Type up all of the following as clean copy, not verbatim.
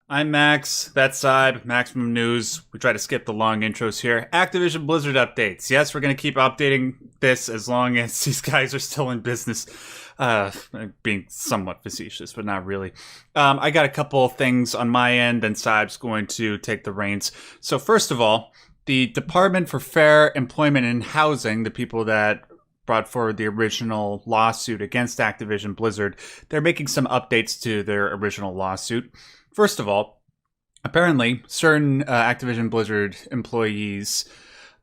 I'm Max. That's Sybe. Maximum News. We try to skip the long intros here. Activision Blizzard updates. Yes, we're going to keep updating this as long as these guys are still in business. Uh, Being somewhat facetious, but not really. I got a couple things on my end, and Sybe's going to take the reins. So first of all, the Department for Fair Employment and Housing, the people that brought forward the original lawsuit against Activision Blizzard, they're making some updates to their original lawsuit. First of all, apparently, certain Activision Blizzard employees,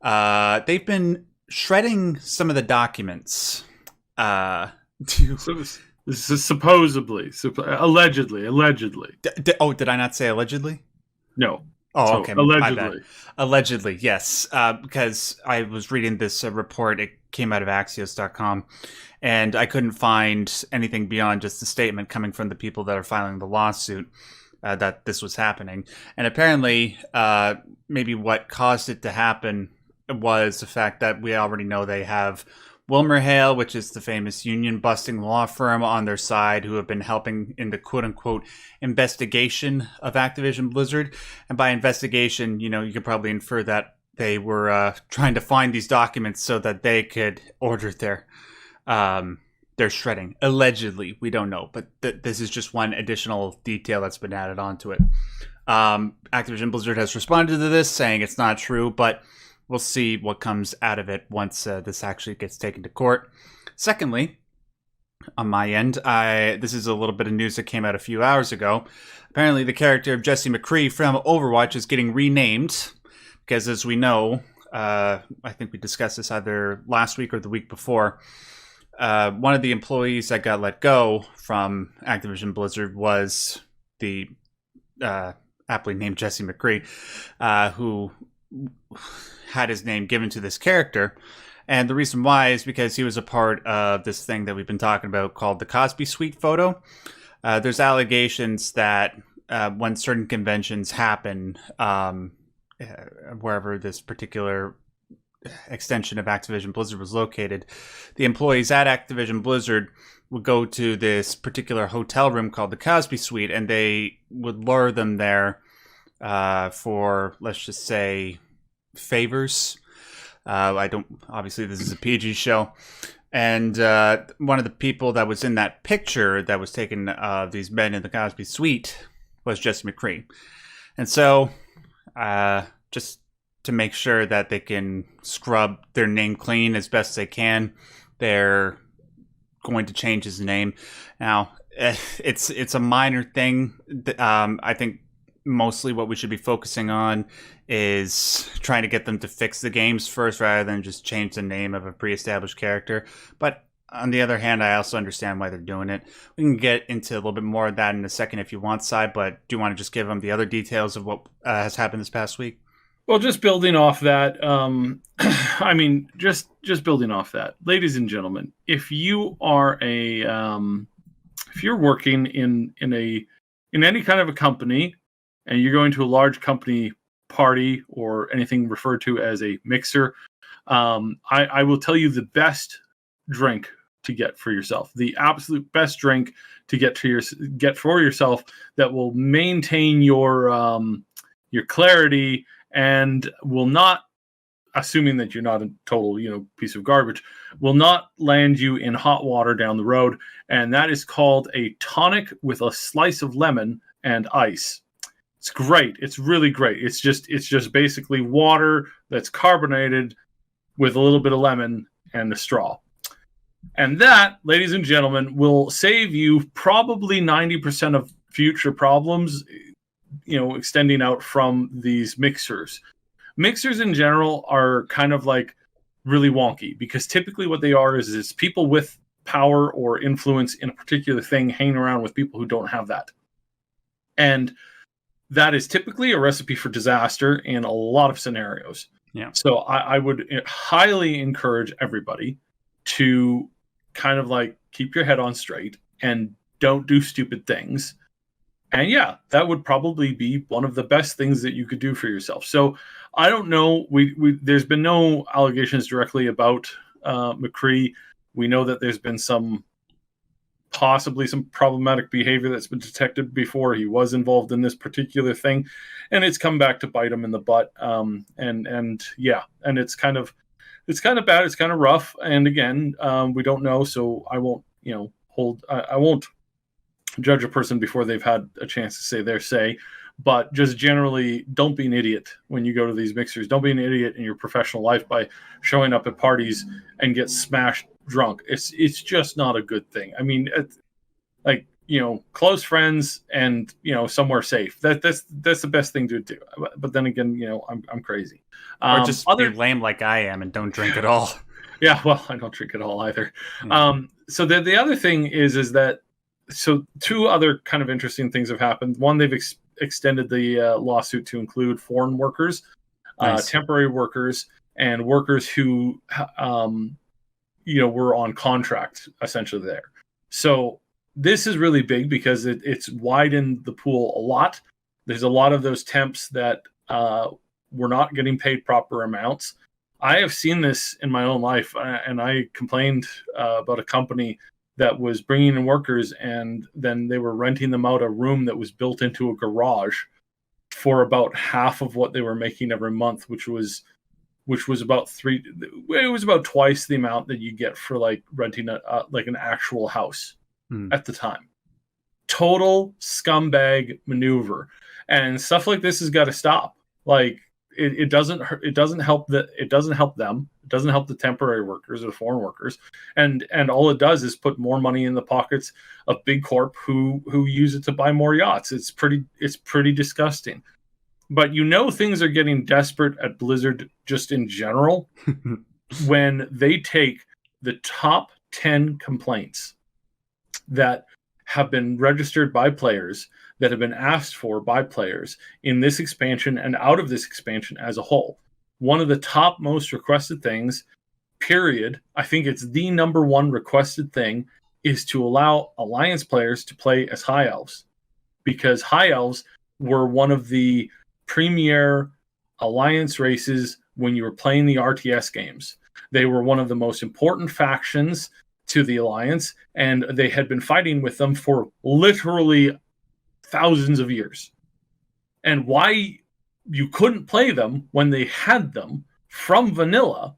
they've been shredding some of the documents. To So this is supposedly, allegedly. did I not say allegedly? No. Oh, So, okay. My allegedly. bad. Allegedly, yes. Because I was reading this report. It came out of Axios.com, and I couldn't find anything beyond just the statement coming from the people that are filing the lawsuit. That this was happening. And apparently, maybe what caused it to happen was the fact that we already know they have WilmerHale, which is the famous union busting law firm, on their side, who have been helping in the quote unquote investigation of Activision Blizzard. And by investigation, you could probably infer that they were trying to find these documents so that they could order their shredding. Allegedly, we don't know, but this is just one additional detail that's been added onto it. Activision Blizzard has responded to this, saying it's not true, but we'll see what comes out of it once this actually gets taken to court. Secondly, on my end, this is a little bit of news that came out a few hours ago. Apparently, the character of Jesse McCree from Overwatch is getting renamed, because as we know, I think we discussed this either last week or the week before, one of the employees that got let go from Activision Blizzard was the aptly named Jesse McCree, who had his name given to this character. And the reason why is because he was a part of this thing that we've been talking about called the Cosby Suite photo. There's allegations that when certain conventions happen, wherever this particular extension of Activision Blizzard was located, the employees at Activision Blizzard would go to this particular hotel room called the Cosby Suite, and they would lure them there for, let's just say, favors. Obviously this is a PG show. And one of the people that was in that picture that was taken of these men in the Cosby Suite was Jesse McCree. And so, just to make sure that they can scrub their name clean as best they can, they're going to change his name. Now, it's a minor thing. I think mostly what we should be focusing on is trying to get them to fix the games first rather than just change the name of a pre-established character. But on the other hand, I also understand why they're doing it. We can get into a little bit more of that in a second if you want, Si, but do you want to just give them the other details of what has happened this past week? Well, just building off that, I mean, just building off that, ladies and gentlemen, if you are if you're working in any kind of a company, and you're going to a large company party or anything referred to as a mixer, I will tell you the best drink to get for yourself, the absolute best drink to get for yourself that will maintain your clarity and will not, assuming that you're not a total piece of garbage, will not land you in hot water down the road. And that is called a tonic with a slice of lemon and ice. It's great. It's really great. It's just basically water that's carbonated with a little bit of lemon and a straw. And that, ladies and gentlemen, will save you probably 90% of future problems, extending out from these mixers. Mixers in general are kind of like really wonky because typically what they are is people with power or influence in a particular thing hanging around with people who don't have that. And that is typically a recipe for disaster in a lot of scenarios. Yeah. So I would highly encourage everybody to kind of like keep your head on straight and don't do stupid things. And yeah, that would probably be one of the best things that you could do for yourself. So I don't know. There's been no allegations directly about McCree. We know that there's been some possibly some problematic behavior that's been detected before. He was involved in this particular thing, and it's come back to bite him in the butt. And it's kind of bad. It's kind of rough. And again, we don't know, so I won't, I won't judge a person before they've had a chance to say their say. But just generally, don't be an idiot when you go to these mixers. Don't be an idiot in your professional life by showing up at parties and get smashed drunk. It's just not a good thing. I mean, close friends and somewhere safe. That's the best thing to do. But then again, I'm crazy. Or just be lame like I am and don't drink at all. Yeah, well, I don't drink at all either. Yeah. So the other thing is that two other kind of interesting things have happened. One, they've extended the lawsuit to include foreign workers, Nice. temporary workers, and workers who were on contract essentially there. So this is really big because it's widened the pool a lot. There's a lot of those temps that were not getting paid proper amounts. I have seen this in my own life, and I complained about a company that was bringing in workers, and then they were renting them out a room that was built into a garage for about half of what they were making every month, which was about twice the amount that you get for like renting an actual house at the time. Total scumbag maneuver, and stuff like this has got to stop. Like it doesn't help them. It doesn't help the temporary workers or the foreign workers, and all it does is put more money in the pockets of big corp who use it to buy more yachts. It's pretty disgusting. But things are getting desperate at Blizzard just in general when they take the top 10 complaints that have been registered by players, that have been asked for by players in this expansion and out of this expansion as a whole. One of the top most requested things, period, I think it's the number one requested thing, is to allow Alliance players to play as High Elves. Because High Elves were one of the premier Alliance races when you were playing the RTS games. They were one of the most important factions to the Alliance, and they had been fighting with them for literally thousands of years. And why you couldn't play them when they had them from vanilla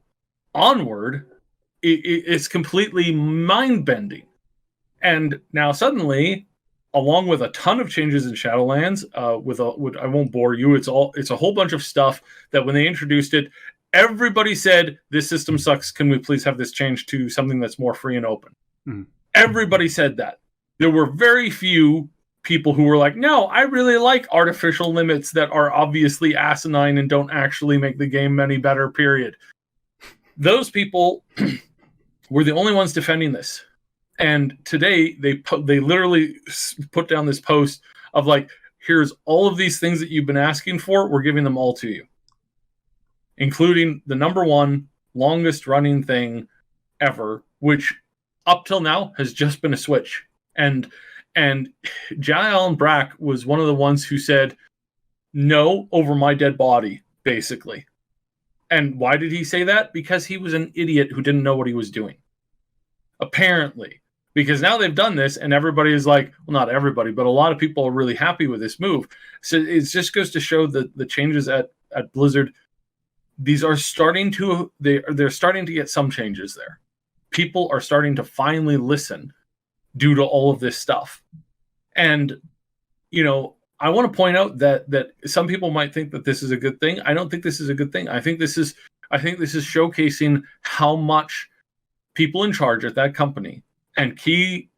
onward, it's completely mind-bending. And now suddenly, along with a ton of changes in Shadowlands, I won't bore you. It's a whole bunch of stuff that when they introduced it, everybody said, this system sucks. Can we please have this changed to something that's more free and open? Everybody said that. There were very few people who were like, no, I really like artificial limits that are obviously asinine and don't actually make the game any better, period. Those people were the only ones defending this. And today they literally put down this post of like, here's all of these things that you've been asking for. We're giving them all to you, including the number one longest running thing ever, which up till now has just been a Switch. And Jael Brack was one of the ones who said, no, over my dead body, basically. And why did he say that? Because he was an idiot who didn't know what he was doing. Apparently. Because now they've done this, and everybody is like, well, not everybody, but a lot of people are really happy with this move. So it just goes to show that the changes at Blizzard, these are starting to, they're starting to get some changes there. People are starting to finally listen due to all of this stuff. And, I want to point out that some people might think that this is a good thing. I don't think this is a good thing. I think this is showcasing how much people in charge at that company and key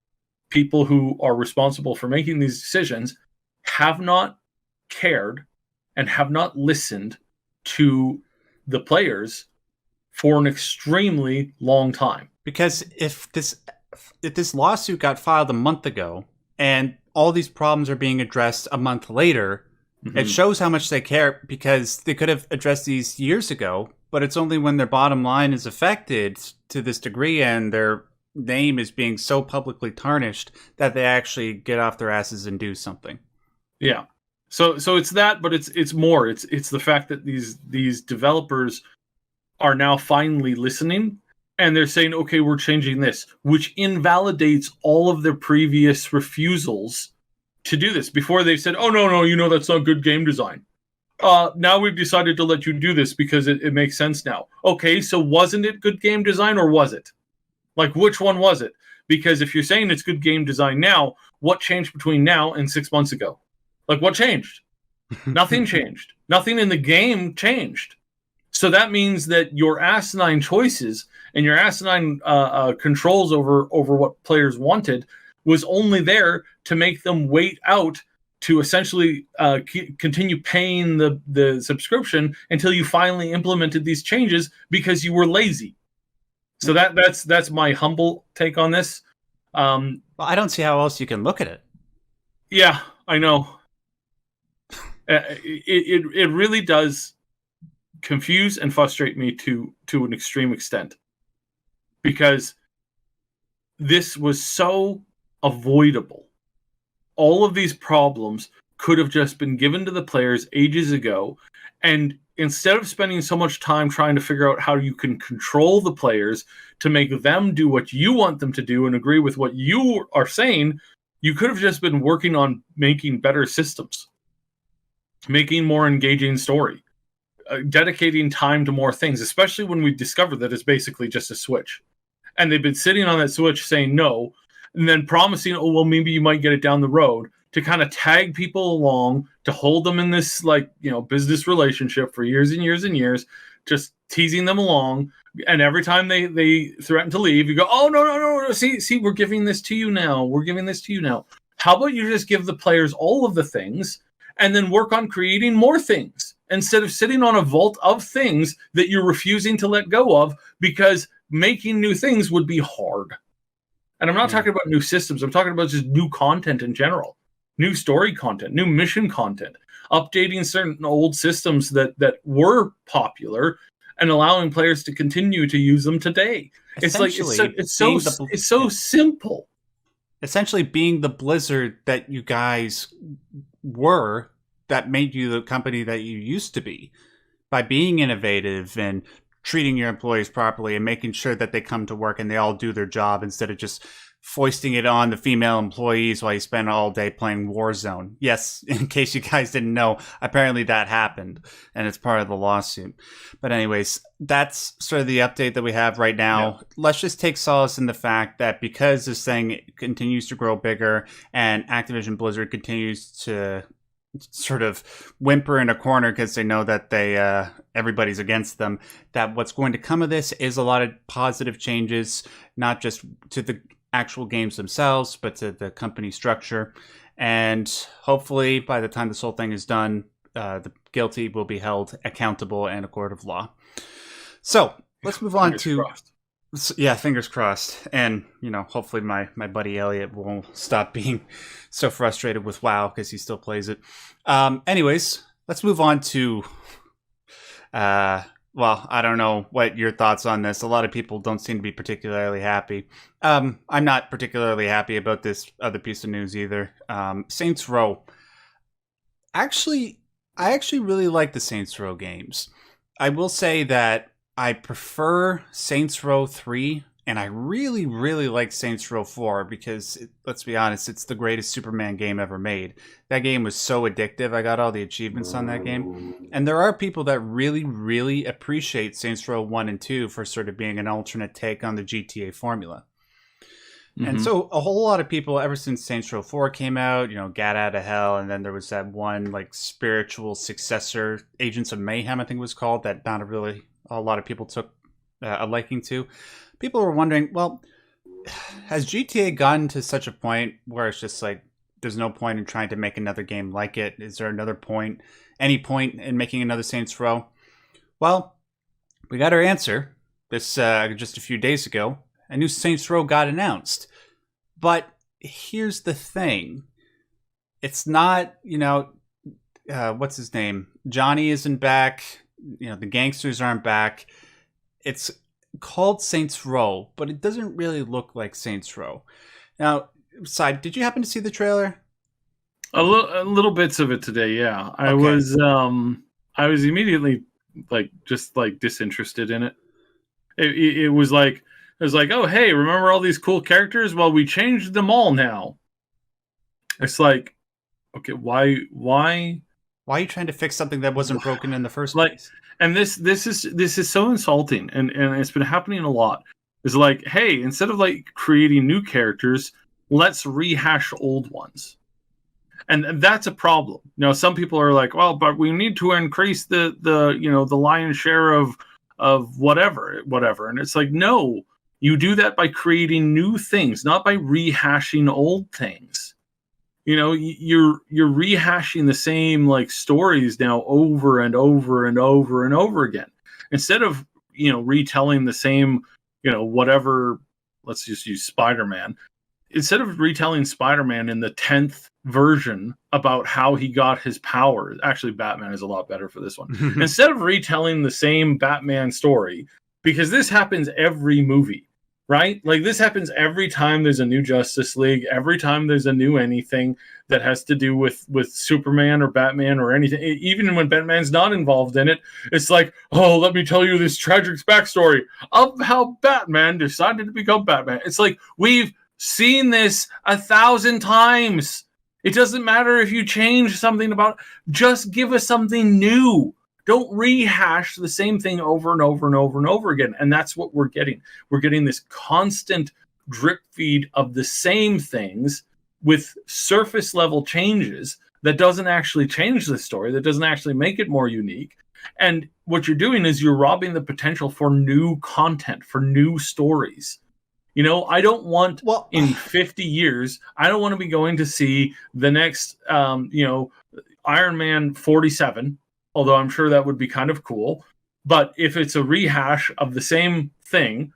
people who are responsible for making these decisions have not cared and have not listened to the players for an extremely long time. Because if this lawsuit got filed a month ago and all these problems are being addressed a month later, it shows how much they care, because they could have addressed these years ago, but it's only when their bottom line is affected to this degree and their name is being so publicly tarnished that they actually get off their asses and do something. Yeah. So it's that, but it's more. It's the fact that these developers are now finally listening, and they're saying, okay, we're changing this, which invalidates all of their previous refusals to do this. Before they said, oh, no, that's not good game design. Now we've decided to let you do this because it makes sense now. Okay, so wasn't it good game design, or was it? Like, which one was it? Because if you're saying it's good game design now, what changed between now and 6 months ago? Like, what changed? Nothing changed. Nothing in the game changed. So that means that your asinine choices and your asinine controls over what players wanted was only there to make them wait out to essentially continue paying the subscription until you finally implemented these changes because you were lazy. So that's my humble take on this. Well, I don't see how else you can look at it. Yeah, I know. It really does confuse and frustrate me to an extreme extent, because this was so avoidable. All of these problems could have just been given to the players ages ago, and instead of spending so much time trying to figure out how you can control the players to make them do what you want them to do and agree with what you are saying, you could have just been working on making better systems, making more engaging story, dedicating time to more things, especially when we discovered that it's basically just a Switch. And they've been sitting on that Switch saying no, and then promising, oh, well, maybe you might get it down the road, to kind of tag people along, to hold them in this, business relationship for years and years and years, just teasing them along. And every time they threaten to leave, you go, oh, no. See, we're giving this to you now. How about you just give the players all of the things and then work on creating more things instead of sitting on a vault of things that you're refusing to let go of, because making new things would be hard. And I'm not talking about new systems. I'm talking about just new content in general, new story content, new mission content, updating certain old systems that were popular and allowing players to continue to use them today. It's so simple. Essentially being the Blizzard that you guys were, that made you the company that you used to be, by being innovative and treating your employees properly and making sure that they come to work and they all do their job, instead of just foisting it on the female employees while you spend all day playing Warzone. Yes, in case you guys didn't know, apparently that happened, and it's part of the lawsuit. But anyways, that's sort of the update that we have right now. Yeah. Let's just take solace in the fact that because this thing continues to grow bigger and Activision Blizzard continues to sort of whimper in a corner because they know that everybody's against them, that what's going to come of this is a lot of positive changes, not just to the actual games themselves, but to the company structure. And hopefully by the time this whole thing is done, the guilty will be held accountable in a court of law. So let's move on to crossed. Yeah, fingers crossed. And, hopefully my buddy Elliot won't stop being so frustrated with WoW because he still plays it. Anyways, let's move on to, I don't know what your thoughts on this. A lot of people don't seem to be particularly happy. I'm not particularly happy about this other piece of news either. Saints Row. I actually really like the Saints Row games. I will say that I prefer Saints Row 3, and I really, really like Saints Row 4 because, let's be honest, it's the greatest Superman game ever made. That game was so addictive. I got all the achievements on that game. And there are people that really, really appreciate Saints Row 1 and 2 for sort of being an alternate take on the GTA formula. Mm-hmm. And so a whole lot of people, ever since Saints Row 4 came out, Gat Out of Hell, and then there was that one spiritual successor, Agents of Mayhem, I think it was called, that a lot of people took a liking to. People were wondering, well, has GTA gotten to such a point where it's just there's no point in trying to make another game like it? Is there any point in making another Saints Row? Well, we got our answer. This just a few days ago, a new Saints Row got announced. But here's the thing. It's not, what's his name? Johnny isn't back. The gangsters aren't back. It's called Saints Row, but it doesn't really look like Saints Row. Now, Side, did you happen to see the trailer? A little bits of it today, yeah. I was immediately disinterested in it. It was like, It's like, oh, hey, remember all these cool characters? Well, we changed them all now. It's like, okay, why Why are you trying to fix something that wasn't broken in the first place? And this is so insulting, and it's been happening a lot. It's like, hey, instead of like creating new characters, let's rehash old ones. And that's a problem. Some people are like, well, but we need to increase the lion's share of whatever. And it's like, no, you do that by creating new things, not by rehashing old things. You're rehashing the same like stories now over and over and over and over again, instead of retelling the same whatever. Let's just use Spider-Man. Instead of retelling Spider-Man in the 10th version about how he got his powers, actually Batman is a lot better for this one. Instead of retelling the same Batman story, because this happens every movie, right? Like this happens every time there's a new Justice League, every time there's a new anything that has to do with Superman or Batman or anything. Even when Batman's not involved in it, it's like, oh, let me tell you this tragic backstory of how Batman decided to become Batman. It's like, we've seen this 1,000 times. It doesn't matter if you change something about, just give us something new. Don't rehash the same thing over and over and over and over again. And that's what we're getting. We're getting this constant drip feed of the same things with surface level changes that doesn't actually change the story, that doesn't actually make it more unique. And what you're doing is you're robbing the potential for new content, for new stories. I don't want in 50 years, I don't want to be going to see the next, Iron Man 47, although I'm sure that would be kind of cool. But if it's a rehash of the same thing,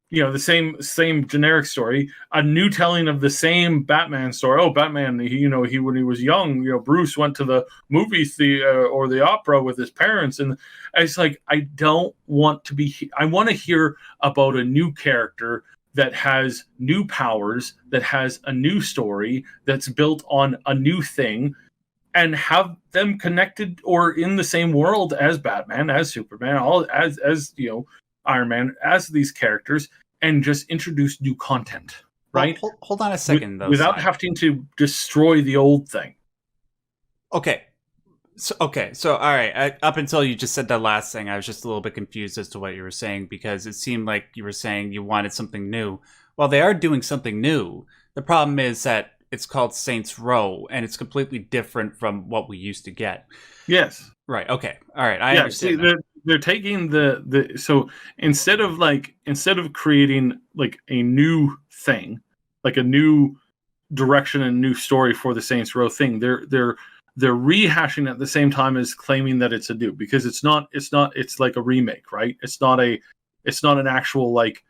the same generic story, a new telling of the same Batman story. Oh, Batman, he when he was young, Bruce went to the movie theater or the opera with his parents. And it's like, I don't want to be, I want to hear about a new character that has new powers, that has a new story, that's built on a new thing, and have them connected or in the same world as Batman, as Superman, all as Iron Man, as these characters, and just introduce new content, right? Well, hold on a second, though. Without having to destroy the old thing. Okay. So all right. Up until you just said that last thing, I was just a little bit confused as to what you were saying, because it seemed like you were saying you wanted something new. Well, they are doing something new. The problem is that it's called Saints Row, and it's completely different from what we used to get. Yes. Right. Okay. All right. I understand. See, they're taking the so instead of creating like a new thing, like a new direction and new story for the Saints Row thing, they're rehashing at the same time as claiming that it's a new, because it's like a remake, right? It's not an actual like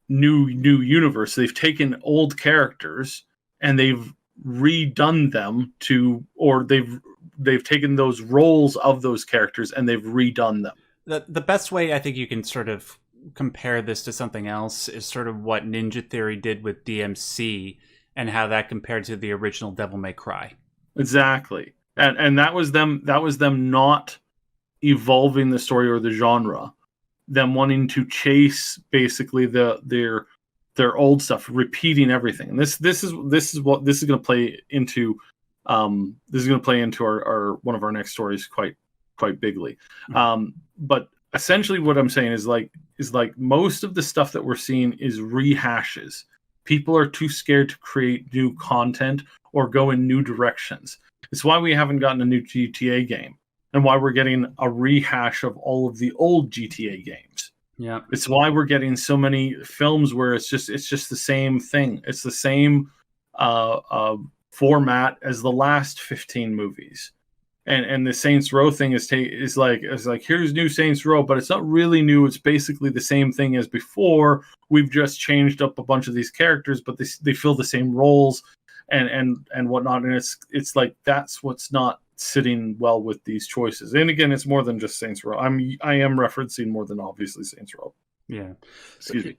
new universe. They've taken old characters and they've redone them or they've taken those roles of those characters and they've redone them. The best way I think you can sort of compare this to something else is sort of what Ninja Theory did with DMC and how that compared to the original Devil May Cry. Exactly. And that was them not evolving the story or the genre, them wanting to chase basically their old stuff, repeating everything. And this is going to play into our one of our next stories quite bigly. But essentially what I'm saying is like most of the stuff that we're seeing is rehashes. People are too scared to create new content or go in new directions. It's why we haven't gotten a new GTA game, and why we're getting a rehash of all of the old GTA games. Yeah, it's why we're getting so many films where it's just the same thing. It's the same format as the last 15 movies. And the Saints Row thing is like here's new Saints Row, but it's not really new. It's basically the same thing as before. We've just changed up a bunch of these characters, but they fill the same roles and whatnot. And it's like that's what's not sitting well with these choices. And again, it's more than just Saints Row. I am referencing more than obviously Saints Row. Yeah, excuse me.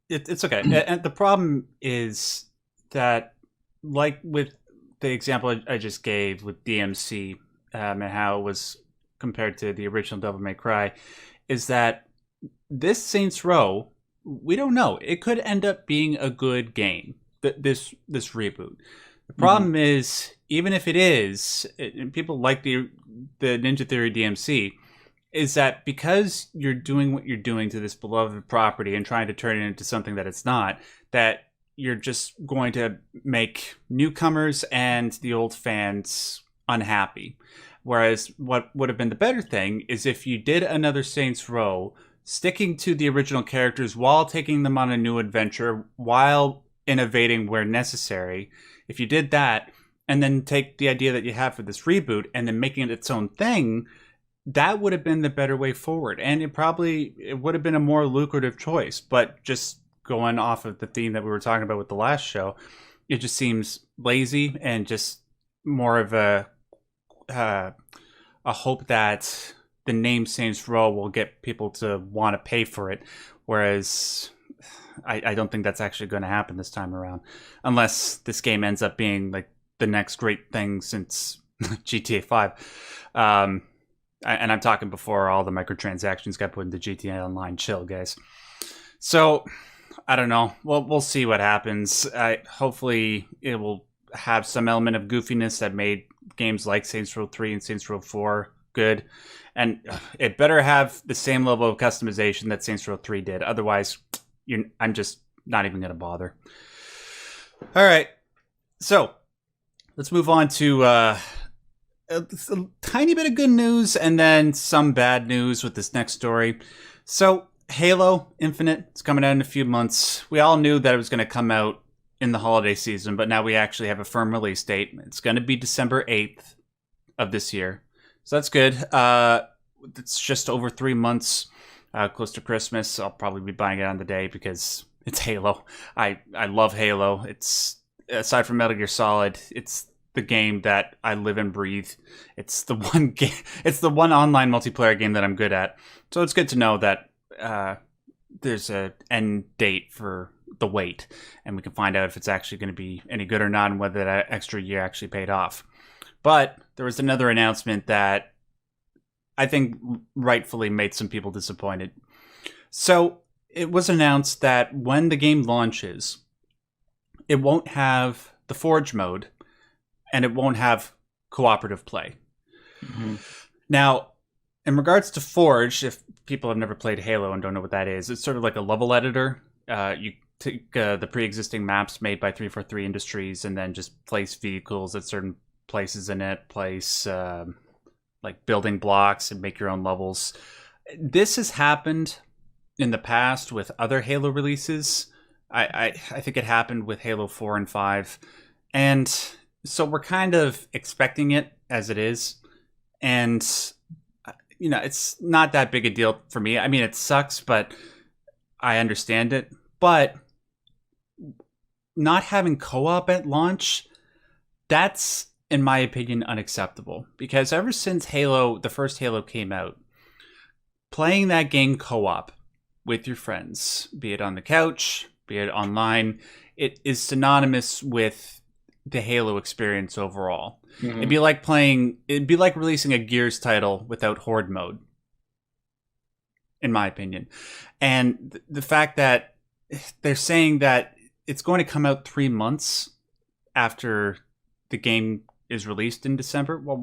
It's okay. And the problem is that, like with the example I just gave with DMC. And how it was compared to the original Devil May Cry, is that this Saints Row we don't know. It could end up being a good game. This reboot. The Mm-hmm. problem is, even if it is, and people like the Ninja Theory DMC, is that because you're doing what you're doing to this beloved property and trying to turn it into something that it's not, that you're just going to make newcomers and the old fans unhappy. Whereas what would have been the better thing is if you did another Saints Row, sticking to the original characters while taking them on a new adventure, while innovating where necessary. If you did that, and then take the idea that you have for this reboot and then making it its own thing, that would have been the better way forward. And it would have been a more lucrative choice. But just going off of the theme that we were talking about with the last show, it just seems lazy and just more of a hope that the name Saints Row will get people to want to pay for it. Whereas I don't think that's actually going to happen this time around, unless this game ends up being like the next great thing since GTA 5. And I'm talking before all the microtransactions got put into GTA Online. Chill, guys. So, I don't know. Well, we'll see what happens. Hopefully, it will have some element of goofiness that made games like Saints Row 3 and Saints Row 4 good. And it better have the same level of customization that Saints Row 3 did. Otherwise, I'm just not even going to bother. All right. So, let's move on to a tiny bit of good news and then some bad news with this next story. So, Halo Infinite is coming out in a few months. We all knew that it was going to come out in the holiday season, but now we actually have a firm release date. It's going to be December 8th of this year. So that's good. It's just over 3 months, close to Christmas. I'll probably be buying it on the day because it's Halo. I love Halo. It's, aside from Metal Gear Solid, it's the game that I live and breathe. It's the one game. It's the one online multiplayer game that I'm good at. So it's good to know that there's an end date for the wait, and we can find out if it's actually going to be any good or not, and whether that extra year actually paid off. But there was another announcement that I think rightfully made some people disappointed. So it was announced that when the game launches, it won't have the Forge mode, and it won't have cooperative play. Mm-hmm. Now, in regards to Forge, if people have never played Halo and don't know what that is, it's sort of like a level editor. You take the pre-existing maps made by 343 Industries and then just place vehicles at certain places in it, place like building blocks and make your own levels. This has happened in the past with other Halo releases. I think it happened with Halo 4 and 5. And so we're kind of expecting it as it is. And, you know, it's not that big a deal for me. I mean, it sucks, but I understand it. But not having co-op at launch, that's, in my opinion, unacceptable. Because ever since Halo, the first Halo came out, playing that game co-op with your friends, be it on the couch, be it online, it is synonymous with the Halo experience overall. Mm-hmm. It'd be like releasing a Gears title without Horde mode, in my opinion. And the fact that they're saying that it's going to come out 3 months after the game is released in December. Well,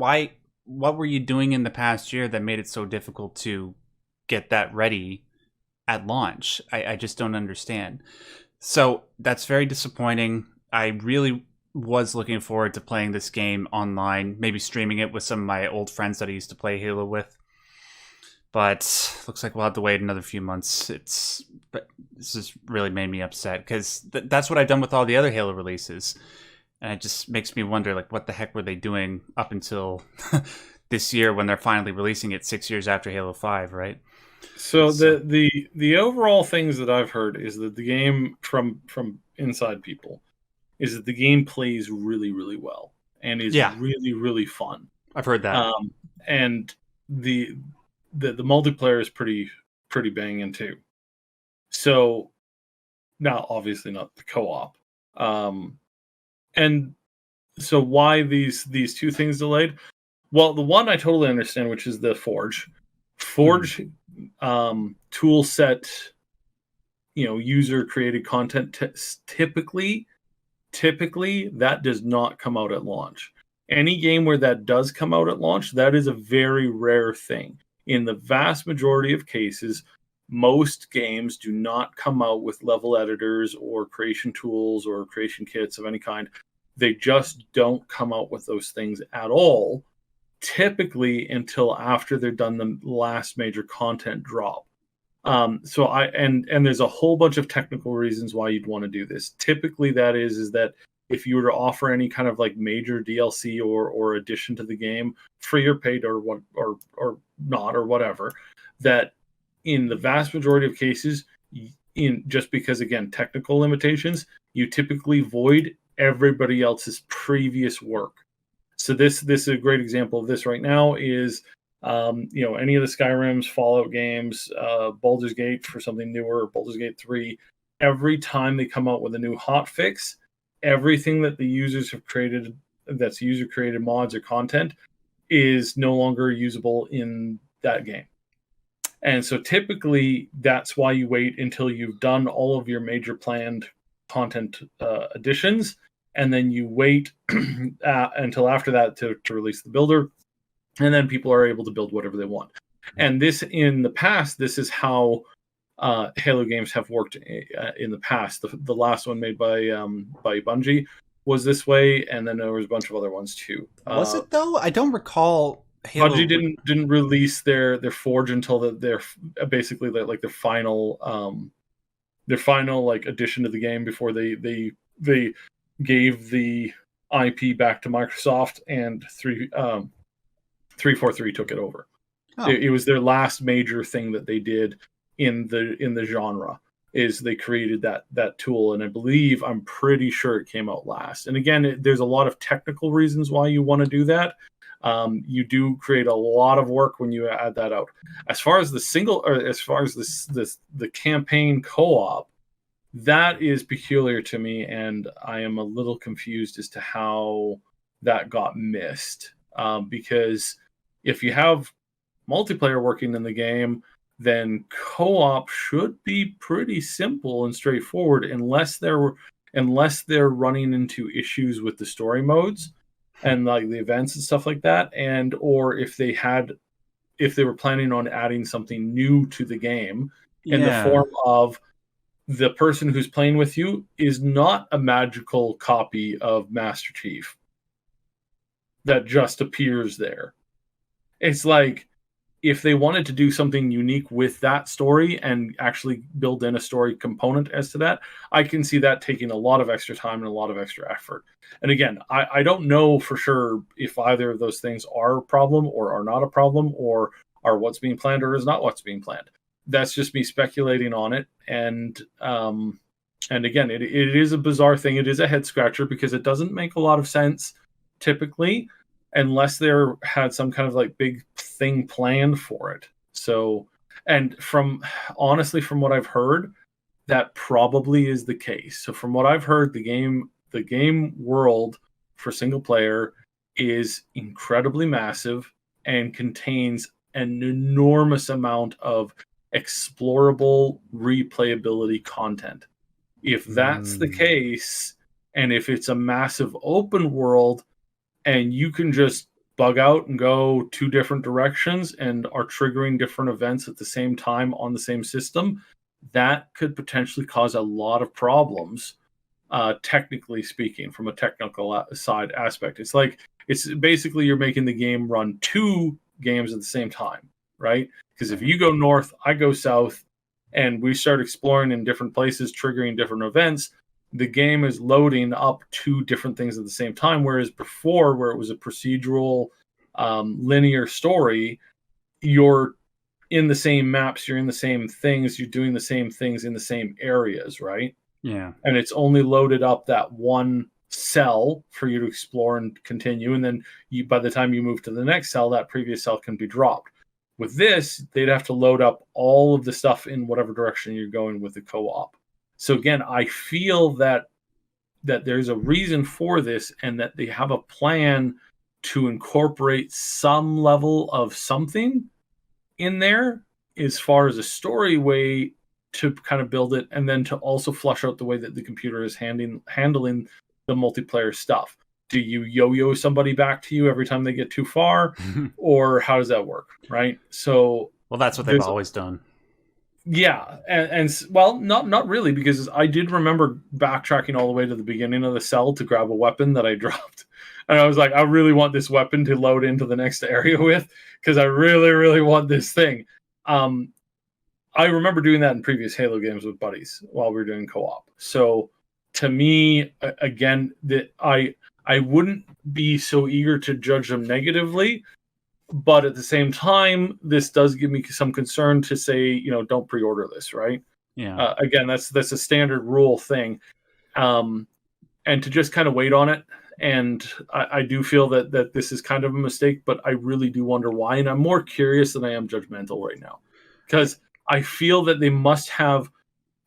what were you doing in the past year that made it so difficult to get that ready at launch? I just don't understand. So that's very disappointing. I really was looking forward to playing this game online, maybe streaming it with some of my old friends that I used to play Halo with. But looks like we'll have to wait another few months. This has really made me upset because that's what I've done with all the other Halo releases. And it just makes me wonder, like, what the heck were they doing up until this year when they're finally releasing it 6 years after Halo 5, right? So the overall things that I've heard is that the game from inside people is that the game plays really, really well and is really, really fun. I've heard that. And the multiplayer is pretty banging too. So now, obviously not the co-op. And so why these two things delayed? Well, the one I totally understand, which is the Forge tool set user created content, typically that does not come out at launch. Any game where that does come out at launch, that is a very rare thing. In the vast majority of cases, most games do not come out with level editors or creation tools or creation kits of any kind. They just don't come out with those things at all, typically until after they're done the last major content drop. So there's a whole bunch of technical reasons why you'd want to do this. Typically, that is that if you were to offer any kind of like major DLC or addition to the game, free or paid or not or whatever, that in the vast majority of cases, just because again technical limitations, you typically void everybody else's previous work. So this is a great example of this right now is any of the Skyrims, Fallout games, Baldur's Gate for something newer, Baldur's Gate 3, every time they come out with a new hotfix, everything that the users have created, that's user created mods or content, is no longer usable in that game. And so typically that's why you wait until you've done all of your major planned content additions, and then you wait until after that to release the builder, and then people are able to build whatever they want. And this, in the past, this is how Halo games have worked in the past. The last one made by Bungie was this way, and then there was a bunch of other ones too. Was it though? I don't recall. Halo Bungie didn't release their Forge until their basically their final like addition to the game before they gave the IP back to Microsoft, and 343 took it over. Oh. It was their last major thing that they did in the genre, is they created that tool, and I'm pretty sure it came out last. And again, there's a lot of technical reasons why you want to do that. You do create a lot of work when you add that out. As far as the campaign co-op, that is peculiar to me, and I am a little confused as to how that got missed. Because if you have multiplayer working in the game, then co-op should be pretty simple and straightforward, unless they're running into issues with the story modes and like the events and stuff like that, and or if they were planning on adding something new to the game in the form of the person who's playing with you is not a magical copy of Master Chief that just appears there. It's like, if they wanted to do something unique with that story and actually build in a story component as to that, I can see that taking a lot of extra time and a lot of extra effort. And again, I don't know for sure if either of those things are a problem or are not a problem, or are what's being planned or is not what's being planned. That's just me speculating on it. And again, it is a bizarre thing. It is a head scratcher because it doesn't make a lot of sense typically, unless there had some kind of like big thing planned for it. So, and honestly, from what I've heard, that probably is the case. So from what I've heard, the game world for single player is incredibly massive and contains an enormous amount of explorable replayability content. If that's the case, and if it's a massive open world, and you can just bug out and go two different directions and are triggering different events at the same time on the same system, that could potentially cause a lot of problems, technically speaking, from a technical side aspect. It's basically you're making the game run two games at the same time, right? Because if you go north, I go south, and we start exploring in different places, triggering different events, the game is loading up two different things at the same time. Whereas before, where it was a procedural, linear story, you're in the same maps, you're in the same things, you're doing the same things in the same areas, right? Yeah. And it's only loaded up that one cell for you to explore and continue. And then by the time you move to the next cell, that previous cell can be dropped. With this, they'd have to load up all of the stuff in whatever direction you're going with the co-op. So again, I feel that there's a reason for this, and that they have a plan to incorporate some level of something in there as far as a story way to kind of build it, and then to also flush out the way that the computer is handling the multiplayer stuff. Do you yo-yo somebody back to you every time they get too far, or how does that work, right? So, well, that's what they've always done. Yeah, and well, not really, because I did remember backtracking all the way to the beginning of the cell to grab a weapon that I dropped, and I was like, I really want this weapon to load into the next area with, because I really, really want this thing. I remember doing that in previous Halo games with buddies while we were doing co-op. So, to me, again, that I wouldn't be so eager to judge them negatively. But at the same time, this does give me some concern to say, don't pre-order this, right? Yeah. Again, that's a standard rule thing, and to just kind of wait on it. And I do feel that this is kind of a mistake, but I really do wonder why. And I'm more curious than I am judgmental right now, because I feel that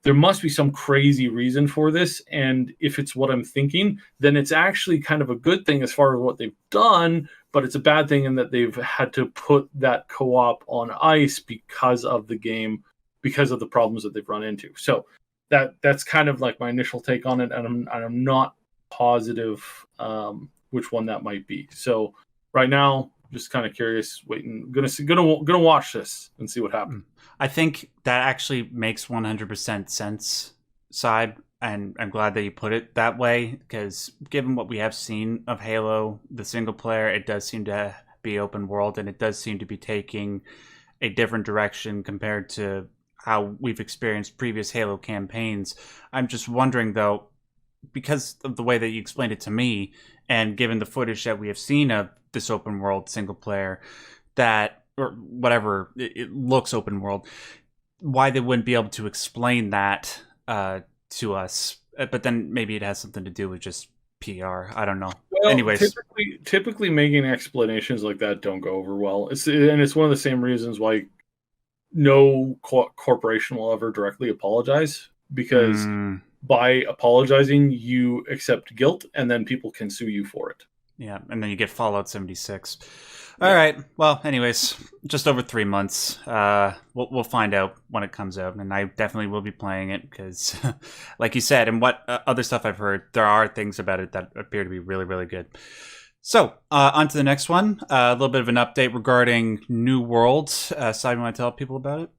there must be some crazy reason for this. And if it's what I'm thinking, then it's actually kind of a good thing as far as what they've done, but it's a bad thing in that they've had to put that co-op on ice because of the game, because of the problems that they've run into. So that's kind of like my initial take on it, and I'm not positive which one that might be. So right now, just kind of curious, waiting, gonna watch this and see what happens. I think that actually makes 100% sense, Side, and I'm glad that you put it that way, because given what we have seen of Halo, the single player, it does seem to be open world, and it does seem to be taking a different direction compared to how we've experienced previous Halo campaigns. I'm just wondering, though, because of the way that you explained it to me, and given the footage that we have seen of this open world single player, that, or whatever, it looks open world, why they wouldn't be able to explain that to us. But then maybe it has something to do with just PR. I don't know. Well, Anyways, typically making explanations like that don't go over well. It's one of the same reasons why no corporation will ever directly apologize, because by apologizing, you accept guilt, and then people can sue you for it. Yeah, and then you get Fallout 76. All right. Well, anyways, just over 3 months. We'll find out when it comes out, and I definitely will be playing it because, like you said, and what other stuff I've heard, there are things about it that appear to be really, really good. So, on to the next one. A little bit of an update regarding New World. Side, you want to tell people about it?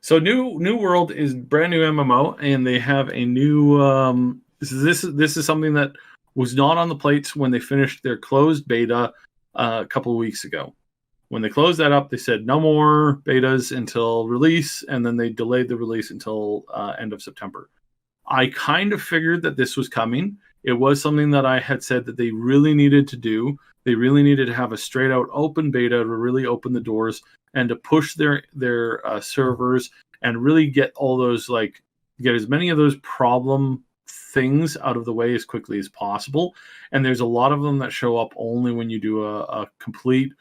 So, New World is brand new MMO, and they have a new. This is something that was not on the plates when they finished their closed beta a couple of weeks ago. When they closed that up, they said no more betas until release, and then they delayed the release until end of September. I kind of figured that this was coming. It was something that I had said that they really needed to do. They really needed to have a straight out open beta to really open the doors and to push their servers and really get all those, like, get as many of those problem things out of the way as quickly as possible. And there's a lot of them that show up only when you do a complete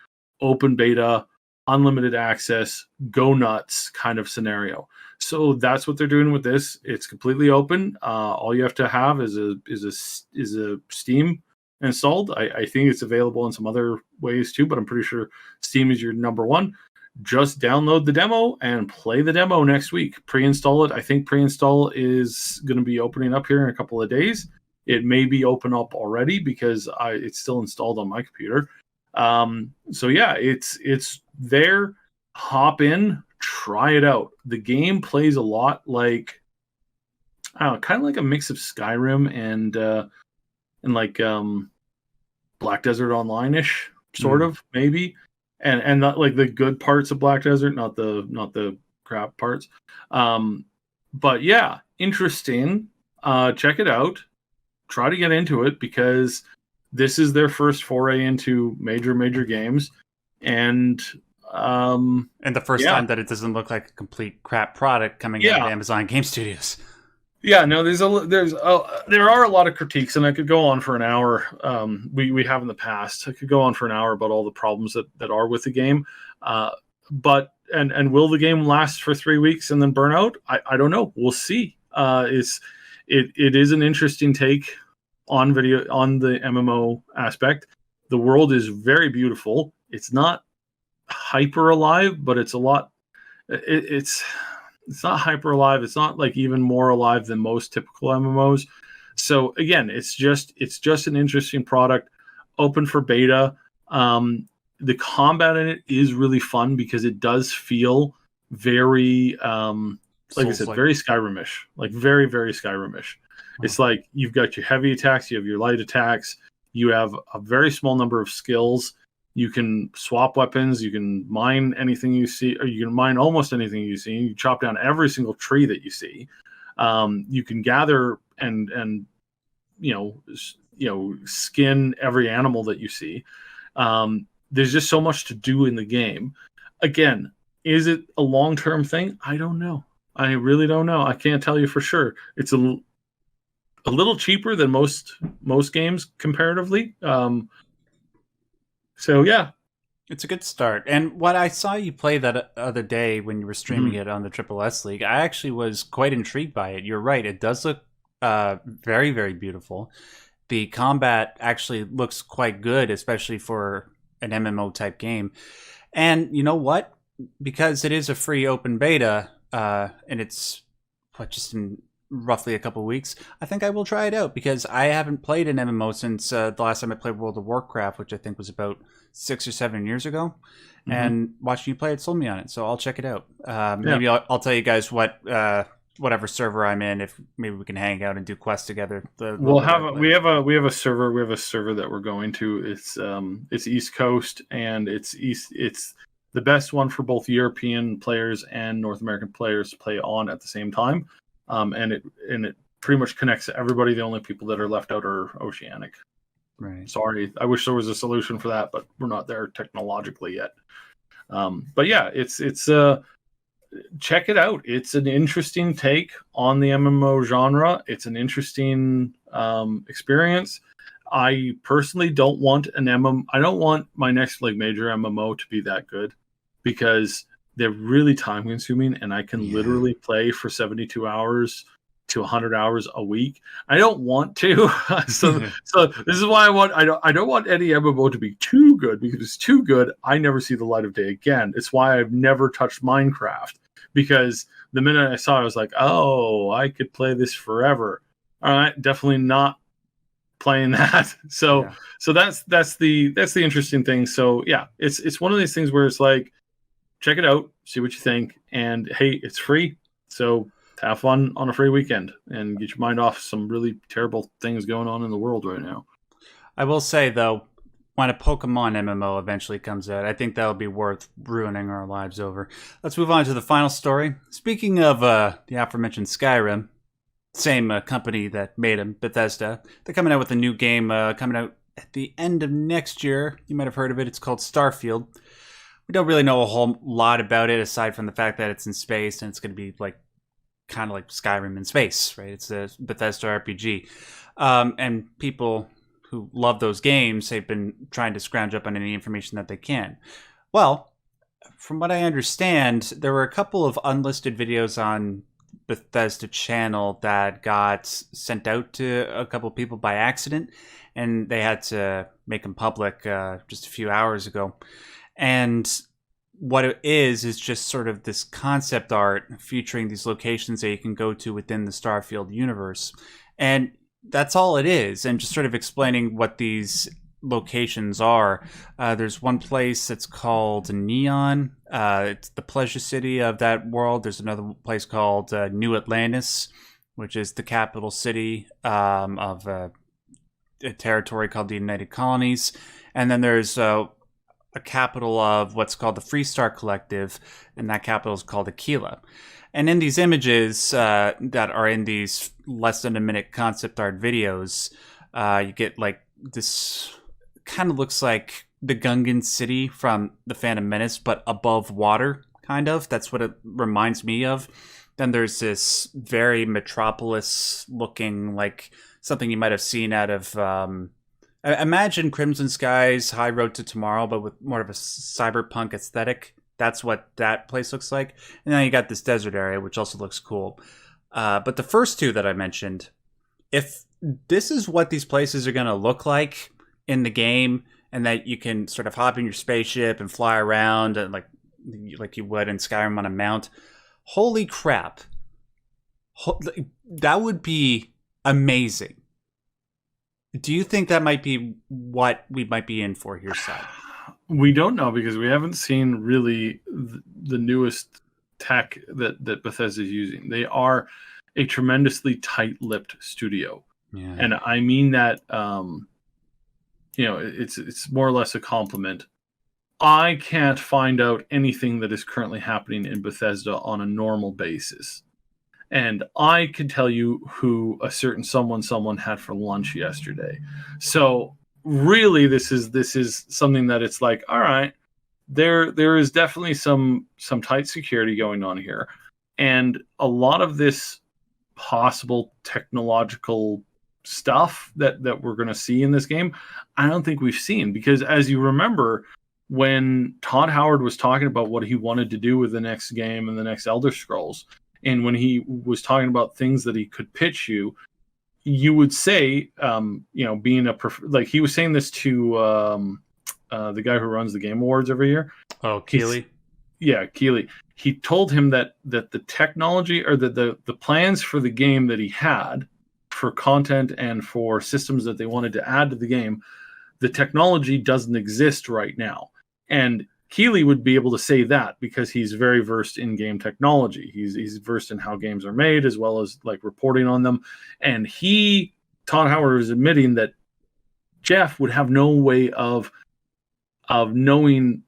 open beta, unlimited access, go nuts kind of scenario. So that's what they're doing with this. It's completely open. All you have to have is a Steam installed. I think it's available in some other ways too, but I'm pretty sure Steam is your number one. Just download the demo and play the demo next week. Pre-install it. I think pre-install is going to be opening up here in a couple of days. It may be open up already because it's still installed on my computer. So yeah, it's there. Hop in, try it out. The game plays a lot like, I don't know, kind of like a mix of Skyrim and like Black Desert Online-ish, sort of, maybe. And not like the good parts of Black Desert, not the crap parts. But yeah, interesting. Check it out. Try to get into it because this is their first foray into major games, and the first time that it doesn't look like a complete crap product coming out of Amazon Game Studios. Yeah, no, there are a lot of critiques, and I could go on for an hour. We have in the past. I could go on for an hour about all the problems that are with the game. But will the game last for 3 weeks and then burn out? I don't know. We'll see. It is an interesting take on the MMO aspect. The world is very beautiful. It's not hyper alive, but it's a lot. It's hyper alive. It's not like even more alive than most typical MMOs. So again, it's just an interesting product, open for beta. The combat in it is really fun because it does feel very, like I said, very Skyrimish, like very, very Skyrimish. It's like you've got your heavy attacks, you have your light attacks, you have a very small number of skills. You can swap weapons, you can mine anything you see, or you can mine almost anything you see. You chop down every single tree that you see. You can gather and skin every animal that you see. There's just so much to do in the game. Again, is it a long-term thing? I don't know. I really don't know. I can't tell you for sure. It's a little cheaper than most games comparatively. So yeah, it's a good start. And what I saw you play that other day when you were streaming it on the Triple S League, I actually was quite intrigued by it. You're right. It does look very, very beautiful. The combat actually looks quite good, especially for an MMO type game. And you know what? Because it is a free open beta, and it's just in roughly a couple weeks, I think I will try it out because I haven't played an MMO since the last time I played World of Warcraft, which I think was about 6 or 7 years ago. Mm-hmm. And watching you play it sold me on it, so I'll check it out. Maybe I'll tell you guys whatever server I'm in, if maybe we can hang out and do quests together. We have a server that we're going to. It's East Coast, and it's the best one for both European players and North American players to play on at the same time. And it pretty much connects everybody. The only people that are left out are Oceanic. Right. Sorry, I wish there was a solution for that, but we're not there technologically yet. But yeah, it's check it out. It's an interesting take on the MMO genre. It's an interesting experience. I personally don't want I don't want my next major MMO to be that good because they're really time consuming, and I can literally play for 72 hours to 100 hours a week. I don't want to. so this is why I don't want any MMO to be too good, because if it's too good, I never see the light of day again. It's why I've never touched Minecraft, because the minute I saw it, I was like, oh, I could play this forever. All right, definitely not playing that. So that's the interesting thing. So yeah, it's one of these things where it's like, check it out, see what you think, and hey, it's free, so have fun on a free weekend and get your mind off some really terrible things going on in the world right now. I will say, though, when a Pokemon MMO eventually comes out, I think that'll be worth ruining our lives over. Let's move on to the final story. Speaking of the aforementioned Skyrim, same company that made them, Bethesda, they're coming out with a new game coming out at the end of next year. You might have heard of it. It's called Starfield. We don't really know a whole lot about it aside from the fact that it's in space and it's going to be kind of like Skyrim in space, right? It's a Bethesda RPG. And people who love those games, they've been trying to scrounge up on any information that they can. Well, from what I understand, there were a couple of unlisted videos on Bethesda channel that got sent out to a couple people by accident, and they had to make them public just a few hours ago. And what it is just sort of this concept art featuring these locations that you can go to within the Starfield universe. And that's all it is. And just sort of explaining what these locations are. There's one place that's called Neon. It's the pleasure city of that world. There's another place called New Atlantis, which is the capital city of a territory called the United Colonies. And then there's a capital of what's called the Freestar Collective, and that capital is called Aquila. And in these images that are in these less than a minute concept art videos, you get this kind of looks like the Gungan city from the Phantom Menace, but above water, kind of. That's what it reminds me of. Then there's this very metropolis looking, like something you might have seen out of imagine Crimson Skies, High Road to Tomorrow, but with more of a cyberpunk aesthetic. That's what that place looks like. And then you got this desert area, which also looks cool. But the first two that I mentioned, if this is what these places are going to look like in the game, and that you can sort of hop in your spaceship and fly around and like you would in Skyrim on a mount, Holy crap. That would be amazing. Do you think that might be what we might be in for here, Seth? We don't know because we haven't seen really the newest tech that Bethesda is using. They are a tremendously tight-lipped studio. Yeah. And I mean that, it's more or less a compliment. I can't find out anything that is currently happening in Bethesda on a normal basis. And I can tell you who a certain someone had for lunch yesterday. So really, this is something that it's like, all right, there is definitely some tight security going on here, and a lot of this possible technological stuff that we're going to see in this game, I don't think we've seen, because as you remember, when Todd Howard was talking about what he wanted to do with the next game and the next Elder Scrolls, and when he was talking about things that he could pitch you, you would say, being like he was saying this to the guy who runs the Game Awards every year. Oh, Keeley. Yeah, Keeley. He told him that the technology, or the plans for the game that he had for content and for systems that they wanted to add to the game, the technology doesn't exist right now. And Keeley would be able to say that because he's very versed in game technology. He's versed in how games are made, as well as like reporting on them. And Todd Howard, was admitting that Jeff would have no way of knowing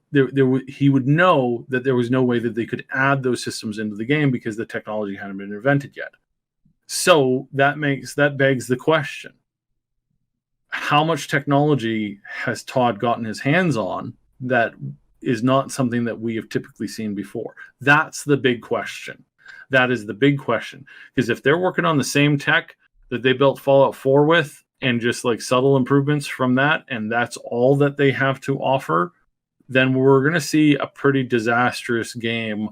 he would know that there was no way that they could add those systems into the game because the technology hadn't been invented yet. So that begs the question: how much technology has Todd gotten his hands on that is not something that we have typically seen before? That's the big question. That is the big question. Because if they're working on the same tech that they built Fallout 4 with, and just like subtle improvements from that, and that's all that they have to offer, then we're going to see a pretty disastrous game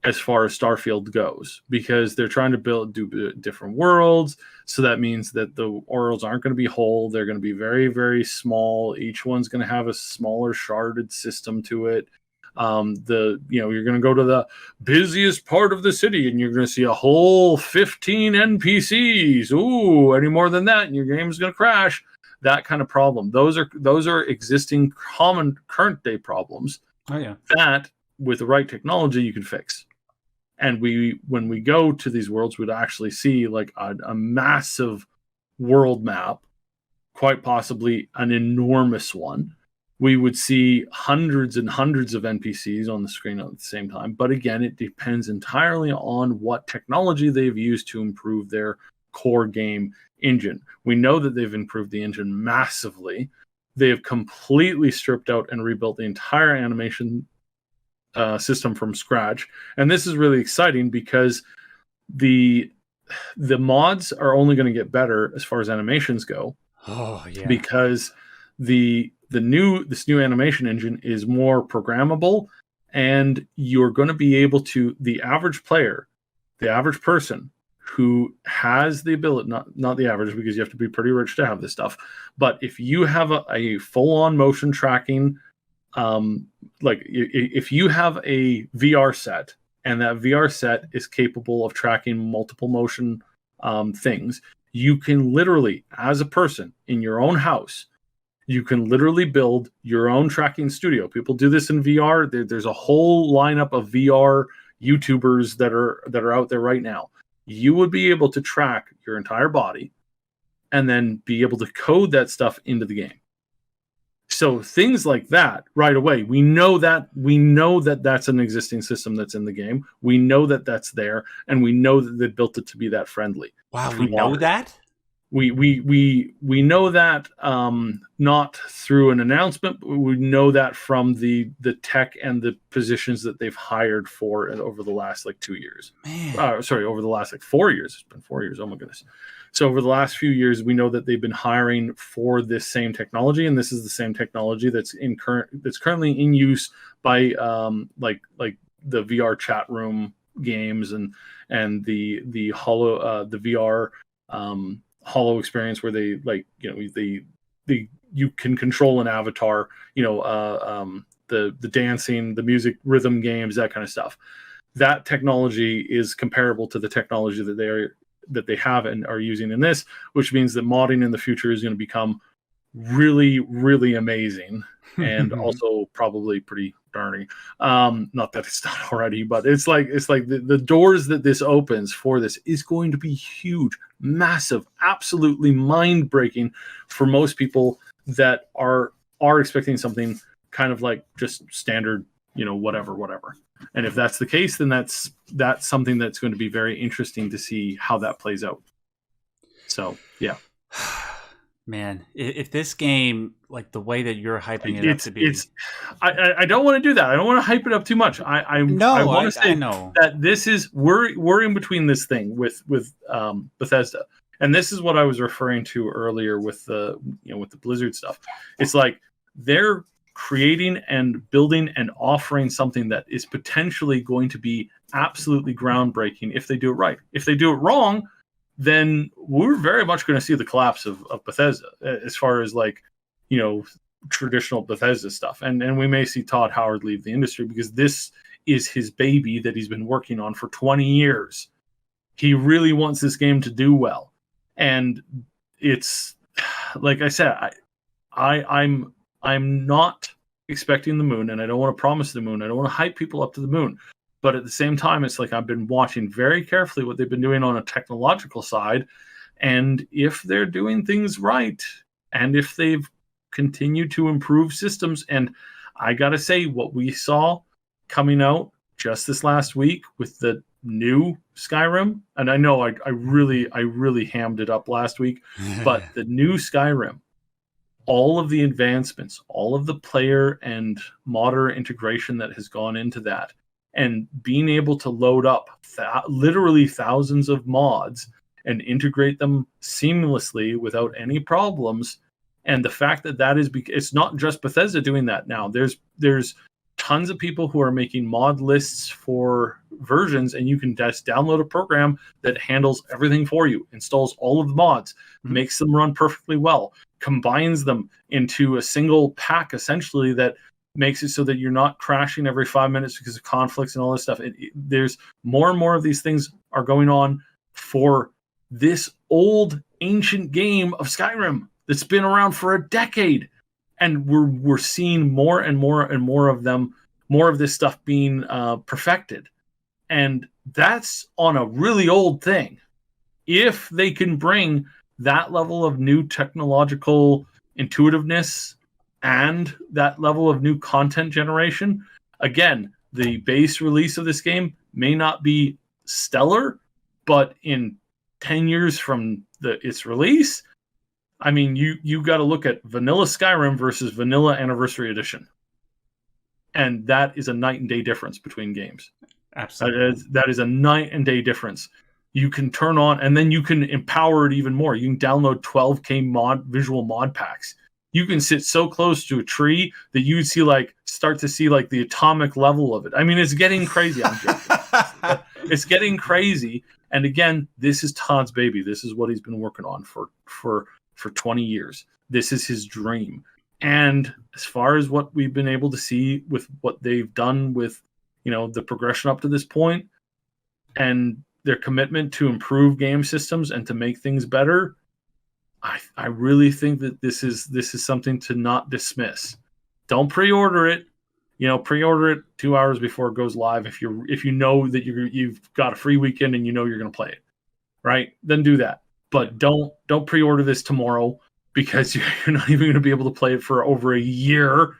as far as Starfield goes, because they're trying to do different worlds. So that means that the worlds aren't going to be whole. They're going to be very, very small. Each one's going to have a smaller sharded system to it. You're going to go to the busiest part of the city and you're going to see a whole 15 NPCs. Ooh, any more than that and your game's going to crash. That kind of problem. Those are existing common current day problems. Oh yeah. That with the right technology you can fix. And when we go to these worlds, we'd actually see like a massive world map, quite possibly an enormous one. We would see hundreds and hundreds of NPCs on the screen at the same time. But again, it depends entirely on what technology they've used to improve their core game engine. We know that they've improved the engine massively. They have completely stripped out and rebuilt the entire animation system from scratch. And this is really exciting because the mods are only going to get better as far as animations go. Oh yeah. Because this new animation engine is more programmable, and you're going to be able to, the average player, the average person who has the ability, not the average, because you have to be pretty rich to have this stuff, but if you have a full-on motion tracking, like if you have a VR set and that VR set is capable of tracking multiple motion things, you can literally, as a person in your own house, you can literally build your own tracking studio. People do this in VR. There's a whole lineup of VR YouTubers that are out there right now. You would be able to track your entire body and then be able to code that stuff into the game. So things like that right away, we know that that's an existing system that's in the game. We know that that's there, and we know that they built it to be that friendly. Wow, we know that? We know that not through an announcement, but we know that from the tech and the positions that they've hired for over the last 2 years. Over the last 4 years. It's been 4 years. Oh my goodness. So over the last few years, we know that they've been hiring for this same technology, and this is the same technology that's currently in use by like the VR chat room games and the VR Hollow experience, where you can control an avatar, the dancing, the music, rhythm games, that kind of stuff. that technology is comparable to the technology that they have and are using in this, which means that modding in the future is going to become really, really amazing, and also probably pretty darning. Not that it's not already, but it's like the doors that this opens for this is going to be huge, massive, absolutely mind breaking for most people that are expecting something kind of like just standard, whatever. And if that's the case, then that's something that's going to be very interesting to see how that plays out. So yeah. Man, if this game, like the way that you're hyping it up to be, I don't want to do that. I don't want to hype it up too much. I want to say that this is we're in between this thing with Bethesda, and this is what I was referring to earlier with the with the Blizzard stuff. It's like they're creating and building and offering something that is potentially going to be absolutely groundbreaking if they do it right. If they do it wrong, then we're very much going to see the collapse of Bethesda as far as traditional Bethesda stuff. And we may see Todd Howard leave the industry because this is his baby that he's been working on for 20 years. He really wants this game to do well. And it's, like I said, I'm not expecting the moon, and I don't want to promise the moon. I don't want to hype people up to the moon. But at the same time, it's like I've been watching very carefully what they've been doing on a technological side. And if they're doing things right, and if they've continued to improve systems, and I got to say, what we saw coming out just this last week with the new Skyrim, and I know I really hammed it up last week, but the new Skyrim, all of the advancements, all of the player and modder integration that has gone into that, and being able to load up literally thousands of mods and integrate them seamlessly without any problems. And the fact that is it's not just Bethesda doing that now. There's tons of people who are making mod lists for versions, and you can just download a program that handles everything for you, installs all of the mods, makes them run perfectly well, combines them into a single pack essentially that makes it so that you're not crashing every 5 minutes because of conflicts and all this stuff. There's more and more of these things are going on for this old ancient game of Skyrim that's been around for a decade, and we're seeing more and more and more of them, more of this stuff being perfected, and that's on a really old thing. If they can bring that level of new technological intuitiveness and that level of new content generation, again, the base release of this game may not be stellar, but in 10 years from its release, I mean, you got to look at vanilla Skyrim versus vanilla Anniversary Edition, and that is a night and day difference between games. Absolutely, that is a night and day difference. You can turn on, and then you can empower it even more. You can download 12K visual mod packs. You can sit so close to a tree that you'd start to see the atomic level of it. I mean, it's getting crazy. I'm joking. It's getting crazy. And again, this is Todd's baby. This is what he's been working on for 20 years. This is his dream. And as far as what we've been able to see with what they've done with, the progression up to this point and their commitment to improve game systems and to make things better, I really think that this is something to not dismiss. Don't pre-order it. Pre-order it 2 hours before it goes live. If you know that you've got a free weekend and you're going to play it, right? Then do that. But don't pre-order this tomorrow, because you're not even going to be able to play it for over a year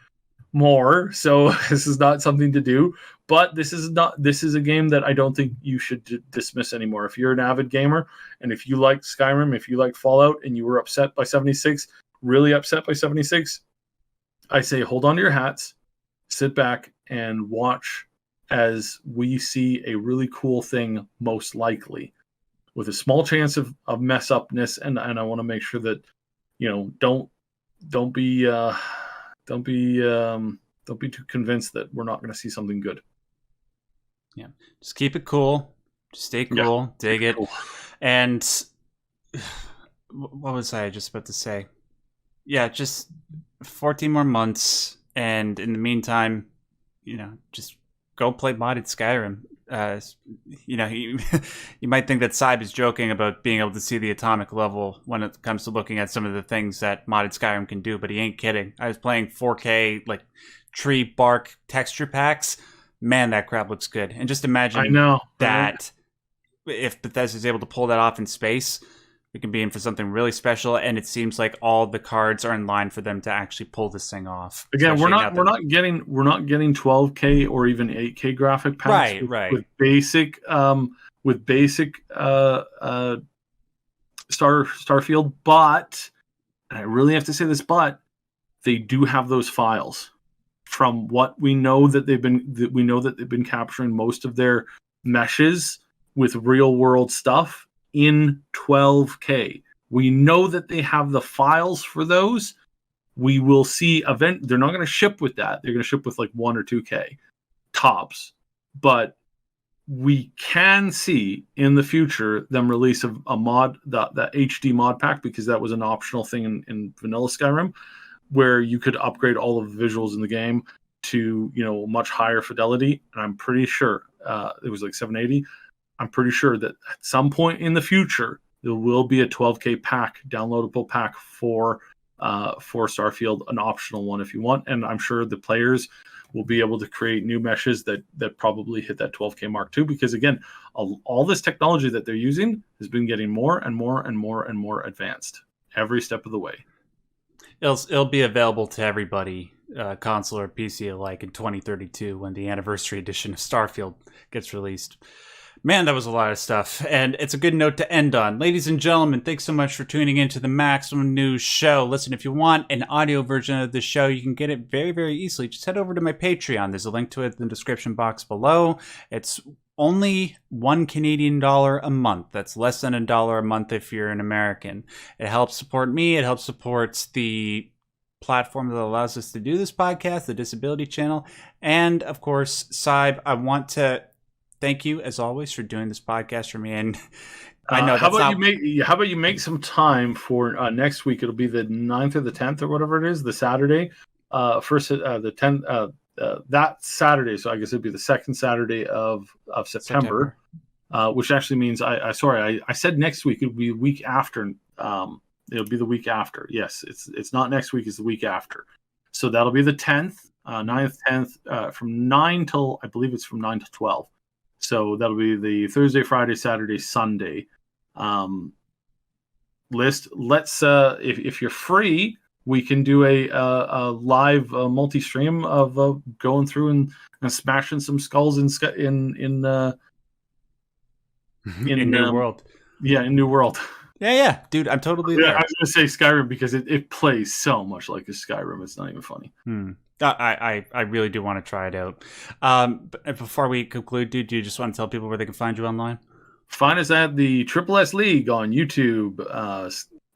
more. So this is not something to do. But this is a game that I don't think you should dismiss anymore. If you're an avid gamer, and if you like Skyrim, if you like Fallout, and you were upset by 76, really upset by 76, I say hold on to your hats, sit back, and watch as we see a really cool thing, most likely, with a small chance of mess upness. And I want to make sure that don't be too convinced that we're not going to see something good. Yeah, just keep it cool. Just stay cool. Yeah, dig it. Cool. And what was I just about to say? Yeah, just 14 more months, and in the meantime, just go play modded Skyrim. you know, you might think that Saib is joking about being able to see the atomic level when it comes to looking at some of the things that modded Skyrim can do, but he ain't kidding. I was playing 4K, like, tree bark texture packs. Man, that crap looks good. And just imagine that if Bethesda's able to pull that off in space, we can be in for something really special, and it seems like all the cards are in line for them to actually pull this thing off. Again, we're not getting 12K or even 8K graphic packs with basic Starfield, but, and I really have to say this, but they do have those files. From what we know that they've been capturing most of their meshes with real world stuff in 12K. We know that they have the files for those. We will see they're not going to ship with that. They're going to ship with like 1 or 2K tops. But we can see in the future them release a mod, the HD mod pack, because that was an optional thing in vanilla Skyrim, where you could upgrade all of the visuals in the game to, you know, much higher fidelity. And I'm pretty sure it was like 780. I'm pretty sure that at some point in the future, there will be a 12K pack, downloadable pack for Starfield, an optional one if you want. And I'm sure the players will be able to create new meshes that probably hit that 12K mark too. Because again, all this technology that they're using has been getting more and more and more and more advanced every step of the way. It'll be available to everybody, console or PC alike, in 2032 when the anniversary edition of Starfield gets released. Man, that was a lot of stuff, and it's a good note to end on. Ladies and gentlemen, thanks so much for tuning into the Maximum News Show. Listen, if you want an audio version of the show, you can get it very, very easily. Just head over to my Patreon. There's a link to it in the description box below. It's only $1 Canadian a month. That's less than $1 a month if you're an American. It helps support me. It helps support the platform that allows us to do this podcast, the Disability Channel. And, of course, Saib, I want to thank you, as always, for doing this podcast for me. And I know how about you make some time for next week? It'll be the 9th or the 10th or whatever it is, the Saturday. The 10th, that Saturday. So I guess it'd be the second Saturday of September. Which actually means I said next week. It'll be the week after. It'll be the week after. Yes, it's not next week. It's the week after. So that'll be the 10th, 9th, 10th, from 9 till, I believe it's from 9 to 12. So that'll be the Thursday, Friday, Saturday, Sunday list. Let's if you're free, we can do a live multi-stream of going through and smashing some skulls in New World. Yeah, in New World. Yeah, dude, I'm totally there. I was going to say Skyrim because it plays so much like a Skyrim. It's not even funny. I really do want to try it out. But before we conclude, dude, do you just want to tell people where they can find you online? Find us at the Triple S League on YouTube,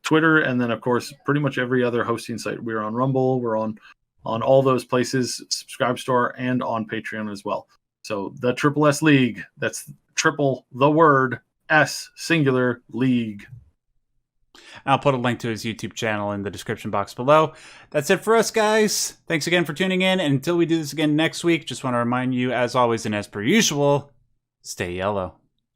Twitter, and then, of course, pretty much every other hosting site. We're on Rumble. We're on all those places, Subscribe Store, and on Patreon as well. So the Triple S League, that's triple the word S singular league. I'll put a link to his YouTube channel in the description box below. That's it for us, guys. Thanks again for tuning in. And until we do this again next week, just want to remind you, as always and as per usual, stay yellow.